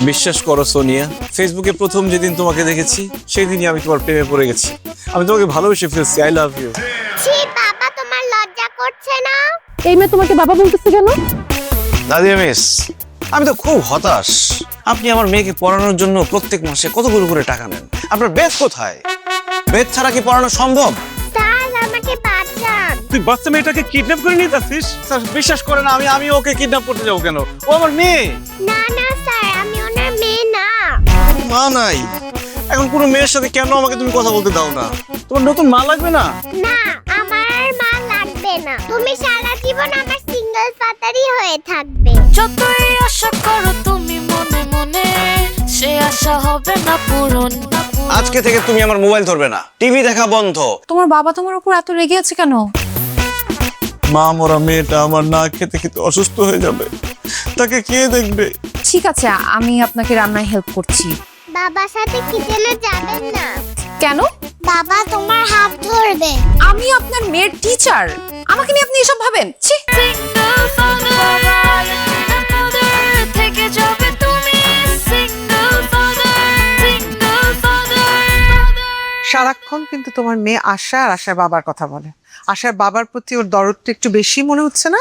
বিশ্বাস করো সোনিয়া, ফেসবুকে প্রথম যেদিন তোমাকে দেখেছি সেই দিনই আমি তোমার প্রেমে পড়ে গেছি। আমি তোমাকে ভালোবেসে ফেলছি। I love you. ছি বাবা, তোমার লজ্জা করছে না? এই মেয়ে তোমাকে বাবা বলতেছে কেন? নাদিয়া মিস, আমি তো খুব হতাশ। আপনি আমার মেয়েকে পড়ানোর জন্য প্রত্যেক মাসে কতগুলো করে টাকা নেন। আপনার বেদ কোথায়? বেদ ছাড়া কি পড়ানো সম্ভব? স্যার, আমাকে বাঁচান। তুই বাচ্চা মেয়েটাকে কিডন্যাপ করে নিয়ে যাচ্ছিস? স্যার বিশ্বাস করেন, আমি ওকে কিডন্যাপ করতে যাবো কেন? ও আমার মেয়ে। না না স্যার, আমি ওনার মেয়ে না। মা নাই, এখন কোনো মেয়ের সাথে কেন আমাকে তুমি কথা বলতে দাও না? তোমার নতুন মা লাগবে না? না, আমার আর মা লাগবে না। তুমি সারা জীবন আমার সিঙ্গেল ফাদারই হয়ে থাকবে। যতই আশা করো তুমি মনে মনে, সে আশা হবে না পূরণ। আজকে থেকে তুমি আমার মোবাইল ধরবে না, টিভি দেখা বন্ধ। তোমার বাবা তোমার উপর এত রেগে আছে কেন? মা মরা মেয়েটা আমার না খেতে খেতে অসুস্থ হয়ে যাবে, তাকে কে দেখবে? ঠিক আছে, আমি আপনাকে রান্নায় হেল্প করছি। বাবার সাথে কিচেনে যাবেন না। কেন? বাবা তোমার হাত ধরবে। আমি আপনার মেয়ের টিচার, আমাকে নিয়ে আপনি এসব ভাবেন? ছি! সিঙ্গেল ফাদার থেকে যাবে তুমি, সিঙ্গেল ফাদার। সারাক্ষণ কিন্তু তোমার মেয়ে আশা আর আশার বাবার কথা বলে। আশার বাবার প্রতি ওর দরদটা একটু বেশি মনে হচ্ছে না?